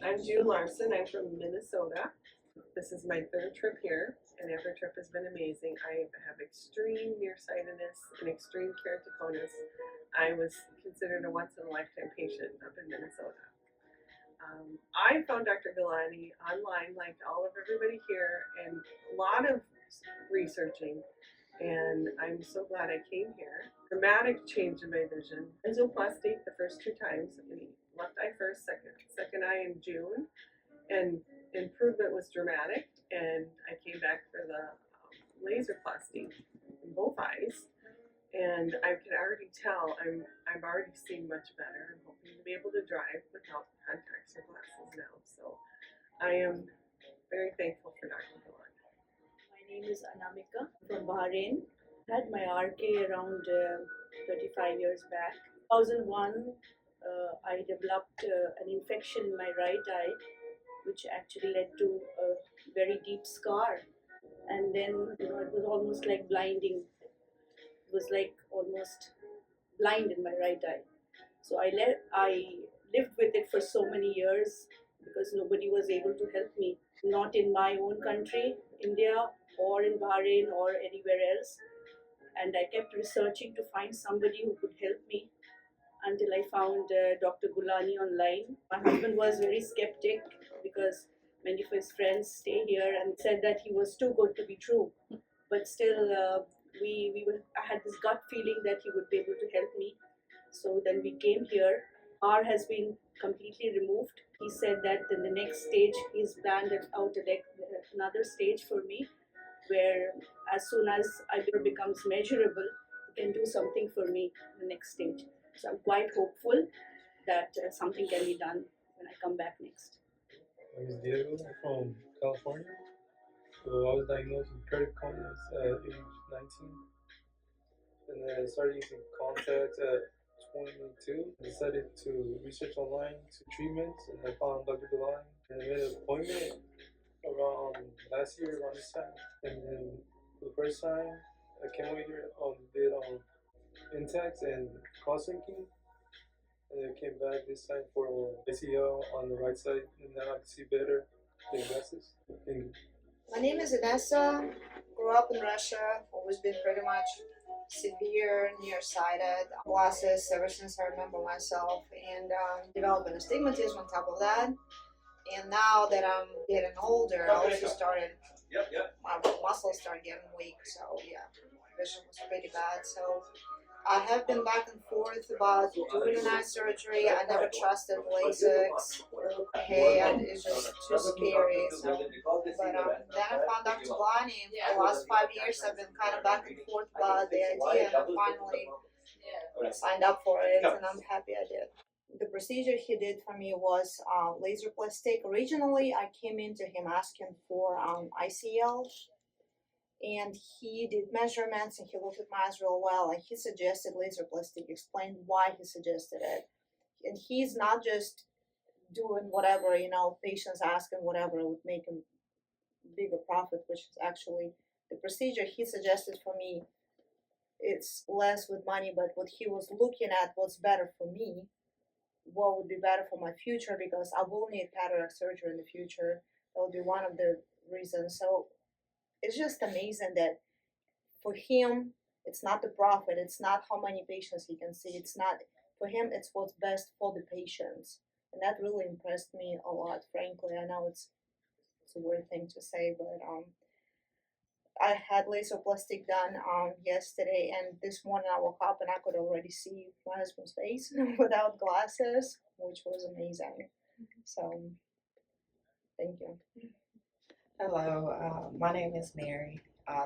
I'm June Larson. I'm from Minnesota. This is my third trip here, and every trip has been amazing. I have extreme nearsightedness and extreme keratoconus. I was considered a once-in-a-lifetime patient up in Minnesota. I found Dr. Gulani online, like all of everybody here, and a lot of researching, and I'm so glad I came here. Dramatic change in my vision. Angioplasty the first 2 times, left eye first, second eye in June, and improvement was dramatic. And I came back for the laserplasty in both eyes, and I can already tell I'm already seeing much better. I'm hoping to be able to drive without contacts or glasses now. So I am very thankful for Dr. Gulani. My name is Anamika from Bahrain. I had my RK around 35 years back. 2001, I developed an infection in my right eye, which actually led to a very deep scar. And then, it was almost like blinding. It was like almost blind in my right eye. So I lived with it for so many years because nobody was able to help me. Not in my own country, India, or in Bahrain or anywhere else. And I kept researching to find somebody who could help me until I found Dr. Gulani online. My husband was very skeptic because many of his friends stay here and said that he was too good to be true. But still, I had this gut feeling that he would be able to help me. So then we came here. R has been completely removed. He said that in the next stage, he's planned out another stage for me, where as soon as I becomes measurable, he can do something for me in the next stage. So I'm quite hopeful that something can be done when I come back next. My name is Diego. I'm from California. So I was diagnosed with keratoconus at age 19. And then I started using contacts at 22. I decided to research online to treatments, and I found Dr. Gulani. And I made an appointment around last year, around this time. And then for the first time, I came over here, did intacs and cross-linking. And then came back this time for ACL on the right side, and now I can see better than glasses. Thank you. My name is Inessa. Grew up in Russia. Always been pretty much severe, nearsighted, glasses ever since I remember myself, and developed an astigmatism on top of that. And now that I'm getting older, I also started, my muscles started getting weak. So yeah, vision was pretty bad. So I have been back and forth about doing an eye surgery. I never trusted LASIKs. It's just too scary. So, but then I found Dr. Gulani. For the last 5 years, I've been kind of back and forth about the idea, and I finally signed up for it, and I'm happy I did. The procedure he did for me was laser plastic. Originally, I came into him asking for ICL. And he did measurements, and he looked at my eyes real well, and he suggested laser plastic, explained why he suggested it. And he's not just doing whatever, patients asking whatever would make him bigger profit, which is actually the procedure he suggested for me. It's less with money, but what he was looking at, what's better for me, what would be better for my future, because I will need cataract surgery in the future. That would be one of the reasons. So it's just amazing that for him, it's not the profit, it's not how many patients he can see, it's not, for him, it's what's best for the patients. And that really impressed me a lot, frankly. I know it's a weird thing to say, but I had laser plastic done yesterday, and this morning I woke up and I could already see my husband's face without glasses, which was amazing. So, thank you. Hello, my name is Mary.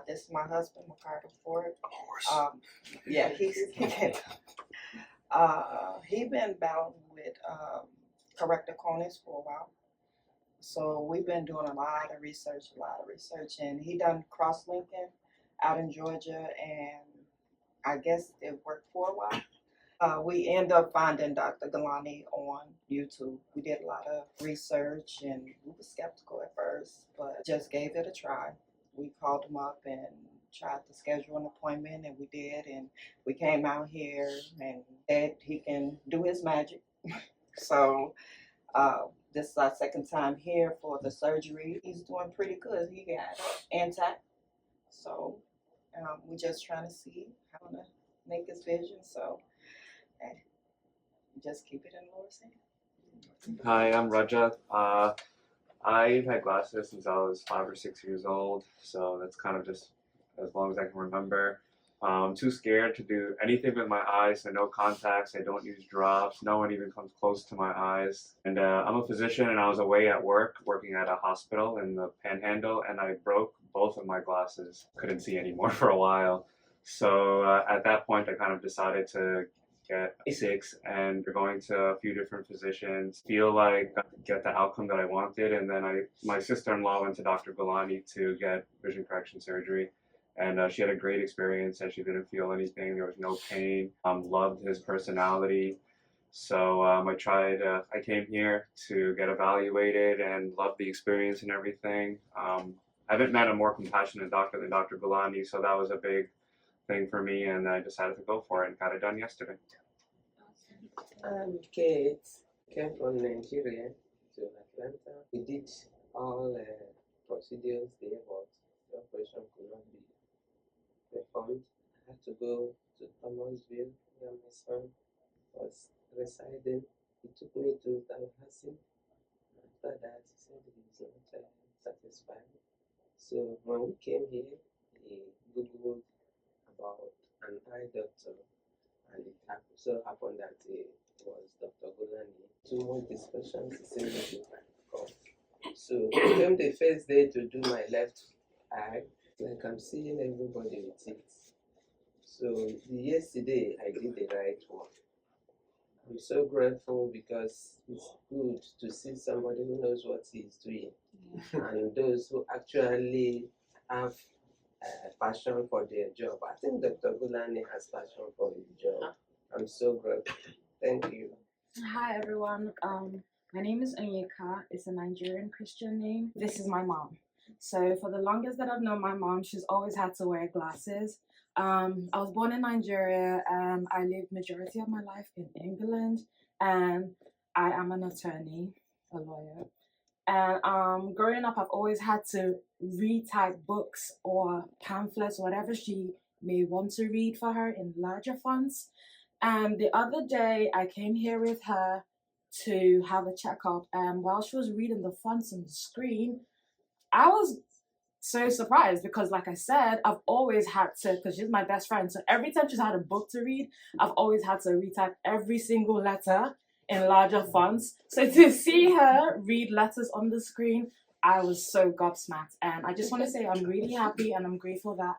This is my husband, Ricardo Ford. Yeah, he's been battling with keratoconus for a while. So we've been doing a lot of research, and he done cross-linking out in Georgia, and I guess it worked for a while. We end up finding Dr. Gulani on YouTube. We did a lot of research, and we were skeptical at first, but just gave it a try. We called him up and tried to schedule an appointment, and we did, and we came out here and said he can do his magic. So This is our second time here for the surgery. He's doing pretty good. He got intact. So we're just trying to see how to make his vision. So just keep it in the Lord's hand. Hi, I'm Rajat. I've had glasses since I was 5 or 6 years old, so that's kind of just as long as I can remember. I'm too scared to do anything with my eyes, so no contacts, I don't use drops, no one even comes close to my eyes. And I'm a physician and I was away at work, working at a hospital in the Panhandle, and I broke both of my glasses. Couldn't see anymore for a while. So at that point I kind of decided to get LASIK, and you're going to a few different physicians, feel like I could get the outcome that I wanted, and then my sister-in-law went to Dr. Gulani to get vision correction surgery, and she had a great experience and she didn't feel anything, there was no pain, loved his personality. So I came here to get evaluated and loved the experience and everything. I haven't met a more compassionate doctor than Dr. Gulani, so that was a big thing for me, and I decided to go for it and got it done yesterday. I'm Kate, came from Nigeria to Atlanta. We did all procedures there, but the operation could not be performed. I had to go to Thomasville where my son was residing. He took me to Tallahassee. After that, he said he was not satisfied. So when we came here, he Googled about an eye doctor, and it so happened that it was Dr. Gulani. Too much discussions, he said that you can come. So I came the first day to do my left eye, like I'm seeing everybody with it. So yesterday I did the right one. I'm so grateful because it's good to see somebody who knows what he's doing, and those who actually have passion for their job. I think Dr. Gulani has passion for his job. I'm so grateful. Thank you. Hi everyone. My name is Onyeka. It's a Nigerian Christian name. This is my mom. So for the longest that I've known my mom, she's always had to wear glasses. I was born in Nigeria and I lived majority of my life in England, and I am an attorney, a lawyer. And growing up, I've always had to retype books or pamphlets, whatever she may want to read for her in larger fonts. And the other day, I came here with her to have a checkup, and while she was reading the fonts on the screen, I was so surprised because, like I said, I've always had to, because she's my best friend, so every time she's had a book to read, I've always had to retype every single letter in larger fonts. So to see her read letters on the screen, I was so gobsmacked. And I just want to say I'm really happy and I'm grateful that,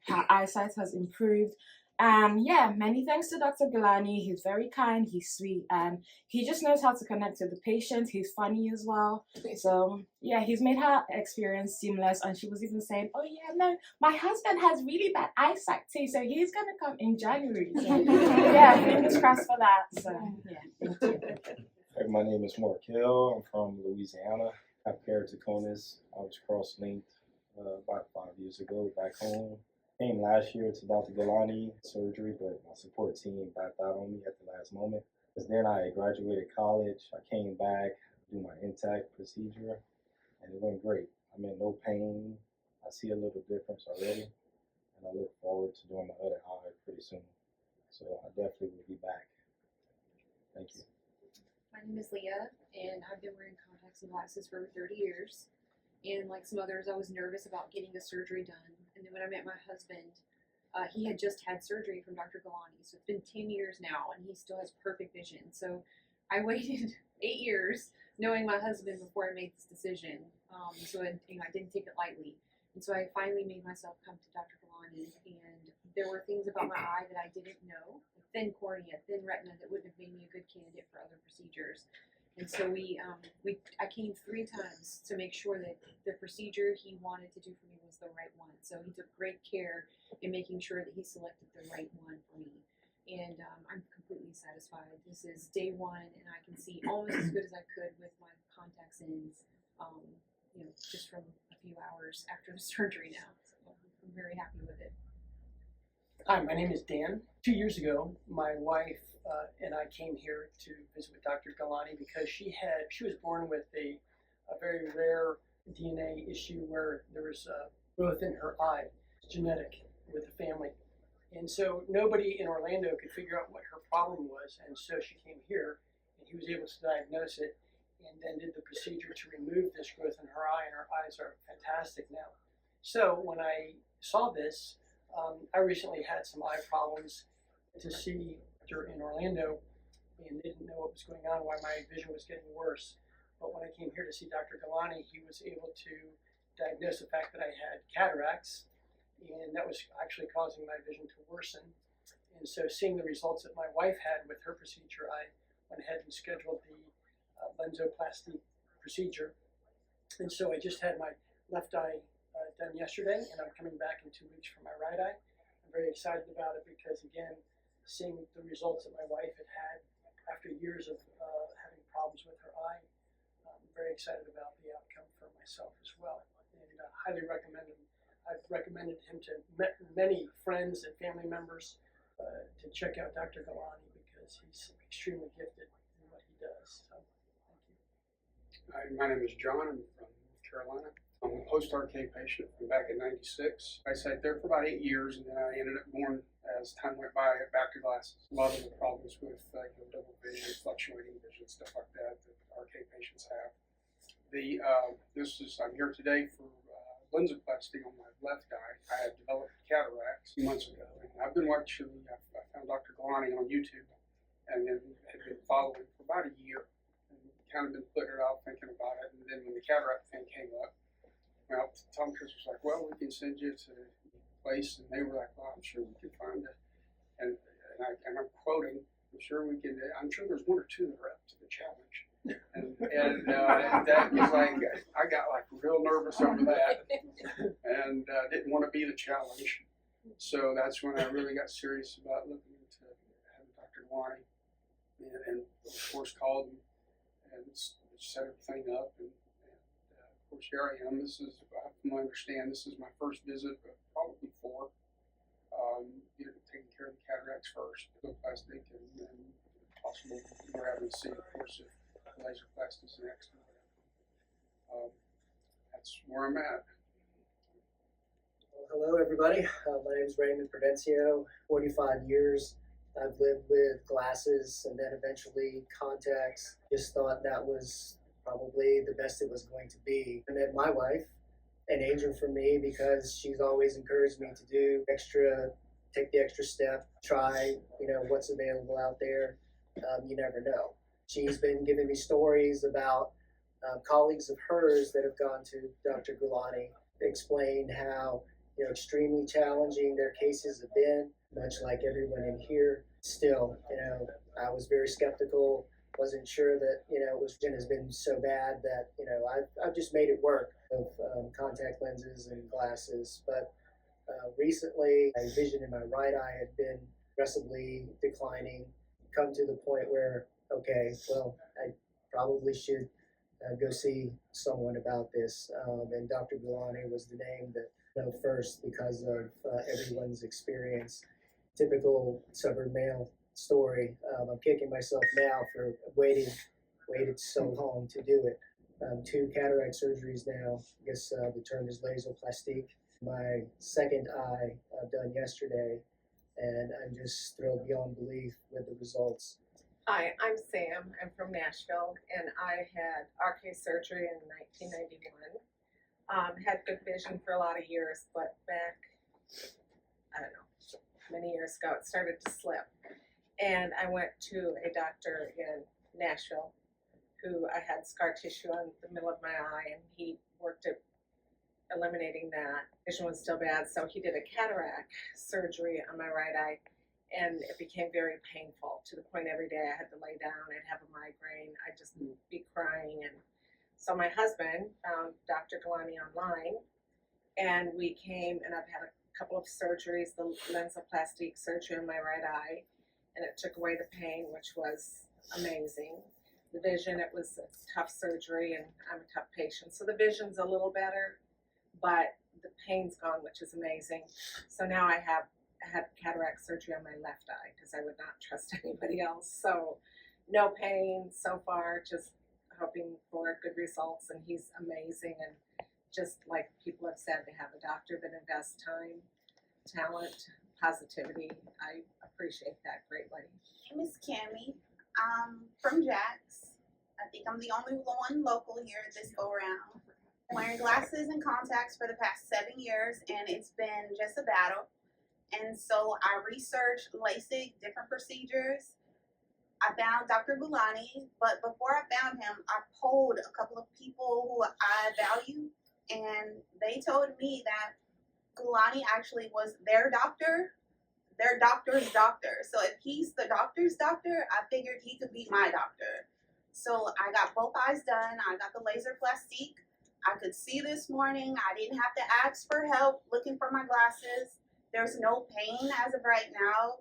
her eyesight has improved. Yeah, many thanks to Dr. Gulani. He's very kind, he's sweet, and he just knows how to connect with the patient. He's funny as well. So yeah, he's made her experience seamless, and she was even saying, oh yeah, no, my husband has really bad eyesight too, so he's gonna come in January. So yeah, fingers crossed for that. So yeah, thank you. Hey, my name is Markel. I'm from Louisiana. I have keratoconus. I was cross-linked about 5 years ago back home. Came last year to Dr. Gulani surgery, but my support team backed out on me at the last moment. Because then I graduated college, I came back, do my intact procedure, and it went great. I'm in no pain. I see a little difference already, and I look forward to doing my other eye pretty soon. So I definitely will be back. Thank you. My name is Leah, and I've been wearing contacts and glasses for over 30 years. And like some others, I was nervous about getting the surgery done. And then when I met my husband, he had just had surgery from Dr. Gulani. So it's been 10 years now, and he still has perfect vision. So I waited 8 years knowing my husband before I made this decision. So I didn't take it lightly. And so I finally made myself come to Dr. Gulani, and there were things about my eye that I didn't know. Thin cornea, thin retina, that wouldn't have made me a good candidate for other procedures. And so I came 3 times to make sure that the procedure he wanted to do for me was the right one. So he took great care in making sure that he selected the right one for me. And I'm completely satisfied. This is day 1, and I can see almost as good as I could with my contacts in, just from a few hours after the surgery now. So I'm very happy with it. Hi, my name is Dan. 2 years ago, my wife and I came here to visit with Dr. Gulani because she was born with a very rare DNA issue where there was growth in her eye, genetic with the family. And so nobody in Orlando could figure out what her problem was. And so she came here and he was able to diagnose it and then did the procedure to remove this growth in her eye, and her eyes are fantastic now. So when I saw this, I recently had some eye problems to see her in Orlando and didn't know what was going on, why my vision was getting worse. But when I came here to see Dr. Gulani, he was able to diagnose the fact that I had cataracts, and that was actually causing my vision to worsen. And so seeing the results that my wife had with her procedure, I went ahead and scheduled the lensoplasty procedure. And so I just had my left eye done yesterday, and I'm coming back in 2 weeks for my right eye. I'm very excited about it because, again, seeing the results that my wife had after years of having problems with her eye, I'm very excited about the outcome for myself as well, and highly recommend him. I've recommended him to many friends and family members to check out Dr. Gulani because he's extremely gifted in what he does. So, thank you. Hi, my name is John. I'm from North Carolina. I'm a post-RK patient from back in '96. I sat there for about 8 years, and then I ended up going, as time went by, back to glasses. A lot of the problems with double vision, fluctuating vision, stuff like that RK patients have. I'm here today for lensoplasty on my left eye. I had developed cataracts 2 months ago, and I've been watching. I found Dr. Gulani on YouTube, and then had been following for about a year, and kind of been putting it off, thinking about it. And then when the cataract thing came up, well, Tom Chris was like, "Well, we can send you to a place," and they were like, "Well, I'm sure we can find it." And I'm quoting, "I'm sure we can. I'm sure there's 1 or 2 that are up to the challenge." And that was like, I got like real nervous over that, and didn't want to be the challenge. So that's when I really got serious about looking into having Dr. Gulani, and of course called and set everything up. And of course, here I am. This is, from what I understand, this is my first visit of probably 4. Taking care of the cataracts first, the plastic, and then possible Radial C, of course, if laser plastic is next. That's where I'm at. Well, hello, everybody. My name is Raymond Prudencio. 45 years I've lived with glasses and then eventually contacts. Just thought that was probably the best it was going to be. I met my wife, an angel for me, because she's always encouraged me to take the extra step, try, what's available out there. You never know. She's been giving me stories about colleagues of hers that have gone to Dr. Gulani, explained how extremely challenging their cases have been, much like everyone in here. Still, I was very skeptical, wasn't sure that, it has been so bad that, I've just made it work of contact lenses and glasses. But recently, my vision in my right eye had been progressively declining, come to the point where, okay, well, I probably should go see someone about this. And Dr. Gulani was the name that I know first because of everyone's experience. Typical suburban male story. I'm kicking myself now for waited so long to do it. 2 cataract surgeries now. I guess the term is lasoplasty. My second eye done yesterday, and I'm just thrilled beyond belief with the results. Hi, I'm Sam. I'm from Nashville, and I had RK surgery in 1991. Had good vision for a lot of years, but back, I don't know, many years ago, it started to slip. And I went to a doctor in Nashville who I had scar tissue on the middle of my eye, and he worked at eliminating that. Vision was still bad, so he did a cataract surgery on my right eye, and it became very painful to the point every day I had to lay down, I'd have a migraine, I'd just be crying. And so my husband found Dr. Gulani online, and we came, and I've had a couple of surgeries, the lensoplastic surgery on my right eye, and it took away the pain, which was amazing. The vision, it was a tough surgery, and I'm a tough patient, so the vision's a little better, but the pain's gone, which is amazing. So now I have had cataract surgery on my left eye because I would not trust anybody else. So no pain so far, just hoping for good results. And he's amazing. And just like people have said, they have a doctor that invests time, talent, positivity. I appreciate that greatly. Miss Cammie, from Jax. I think I'm the only one local here this go around. I'm wearing glasses and contacts for the past 7 years, and it's been just a battle. And so I researched LASIK, different procedures. I found Dr. Gulani, but before I found him, I polled a couple of people who I value, and they told me that Gulani actually was their doctor, their doctor's doctor. So if he's the doctor's doctor, I figured he could be my doctor. So I got both eyes done. I got the laser plastique. I could see this morning. I didn't have to ask for help looking for my glasses. There's no pain as of right now.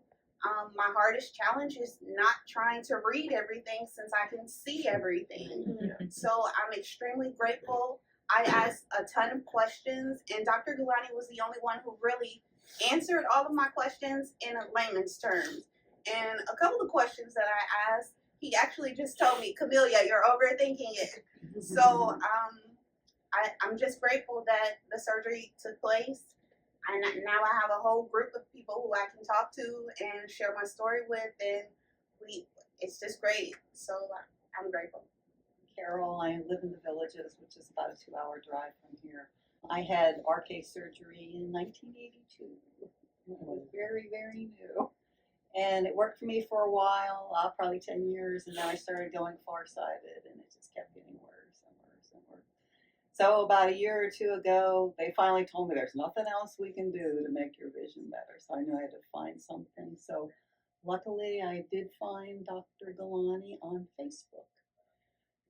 My hardest challenge is not trying to read everything since I can see everything. So I'm extremely grateful. I asked a ton of questions, and Dr. Gulani was the only one who really answered all of my questions in layman's terms. And a couple of questions that I asked, he actually just told me, Camelia, you're overthinking it. So I'm just grateful that the surgery took place. And now I have a whole group of people who I can talk to and share my story with, and it's just great. So I'm grateful. Carol, I live in the Villages, which is about a 2-hour drive from here. I had RK surgery in 1982. It was very, very new. And it worked for me for a while, probably 10 years, and then I started going farsighted, and it just kept getting worse and worse and worse. So about a year or two ago, they finally told me there's nothing else we can do to make your vision better. So I knew I had to find something. So luckily, I did find Dr. Gulani on Facebook.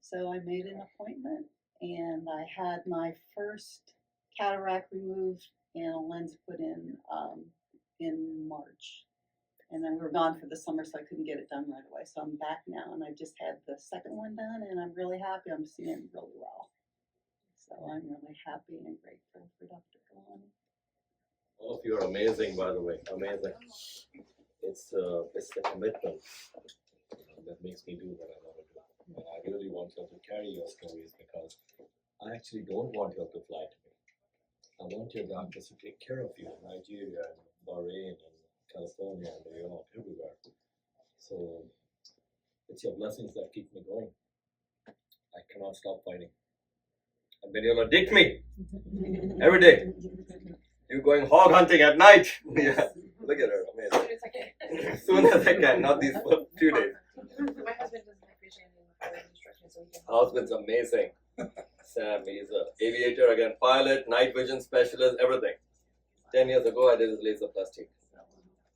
So I made an appointment, and I had my first cataract removed and a lens put in March. And then we were gone for the summer, so I couldn't get it done right away. So I'm back now, and I just had the second one done, and I'm really happy. I'm seeing really well. So I'm really happy and grateful for Dr. Gulani. All of you are amazing, by the way. Amazing. It's the commitment that makes me do what I want to do. And I really want you to carry your stories because I actually don't want you to fly to me. I want your doctors to take care of you in Nigeria and Bahrain and California and New York, everywhere. So it's your blessings that keep me going. I cannot stop fighting. And then you'll addict me every day. You going hog hunting at night. Yeah. Look at her, amazing. As soon as I can, not these 2 days. My husband doesn't like vision and instructions, so we can. Husband's amazing. Sam, he's an aviator, again, pilot, night vision specialist, everything. 10 years ago, I did his laser plastic.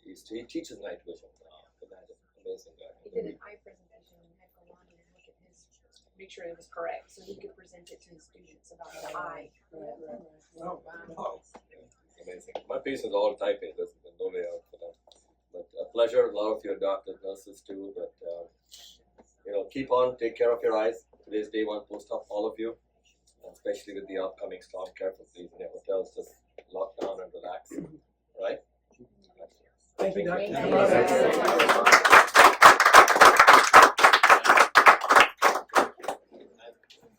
He teaches night vision. Amazing guy. He did an eye presentation and had Gulani and look at his, make sure it was correct, so he could present it to his students about the eye. Oh, wow. Amazing. My patients are all type A. There's no way out for them. But a pleasure. A lot of your doctors, nurses too. But keep on. Take care of your eyes. Today's day one post-op, all of you, and especially with the upcoming storm. Careful, please. In your hotels, just lock down and relax. Right? Thank you, Doctor.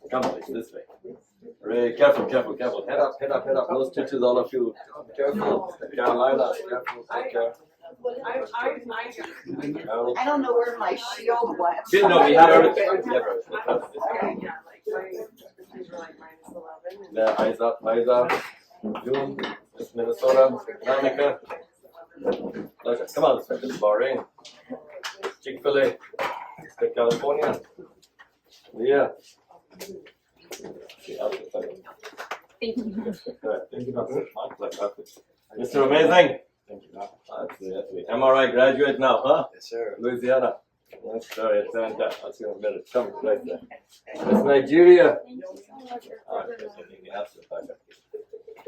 Come please, this way. Ray, careful. Head up. No stitches, all of you. Careful. Carolina, careful. Take care. I don't know where my shield went. No, we have everything. Eyes up. June, Miss Minnesota, Monica. Pleasure. Come on, this is Bahrain. Chick-fil-A. California. Yeah. Thank you. Thank you, Doctor. My pleasure. Mr. Amazing. Thank you, Doctor. MRI graduate now, huh? Yes, sir. Louisiana. Yes, sir. Atlanta. I'll see you in a minute. Come right there. Miss Nigeria. Absolute pleasure.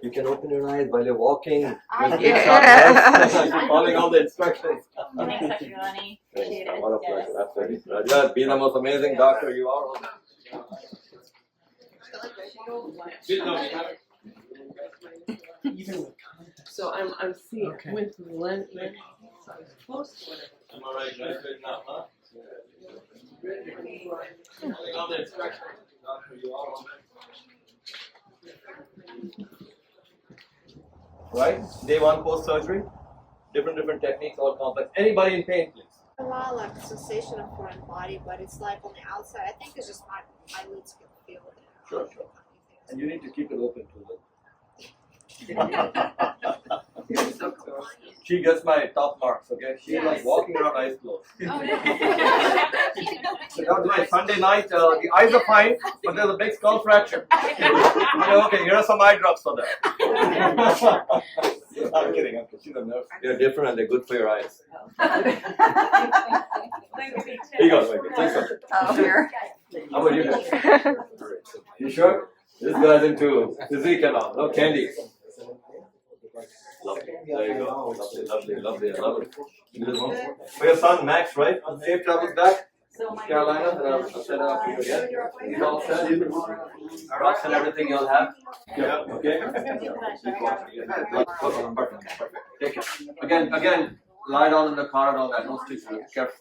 You can open your eyes while you're walking. Following all the instructions. Thanks, Dr. Gulani. Appreciate it. What a pleasure. Absolutely. Rajat, be the most amazing doctor you are. Even with So So I'm seeing with Len, so I was close to whatever. Am I right, guys? Good now, huh? Love the inspection. Right? Day one post surgery. Different techniques, all complex. Anybody in pain, please? A lot like sensation of foreign body, but it's like on the outside. I think it's just my eyelids can feel it. Sure. And you need to keep it open too. She gets my top marks, okay? She's like walking around eyes closed. So that was my Sunday night. The eyes are fine, but there's a big skull fracture. Okay, here are some eye drops for that. I'm kidding. She's a nurse. They're different and they're good for your eyes. Here you go. Take some. Oh, here. How about you guys? You sure? This guy's into physique and all. No candy. Lovely. There you go. Lovely. I love it. Beautiful. For your son, Max, right? Safe travels back. Carolina, and I'll set up for you again. He's all set. Rocks and everything you'll have. Yeah, okay? Perfect. Take it. Again, lie down in the car and all that. No sleep. Careful.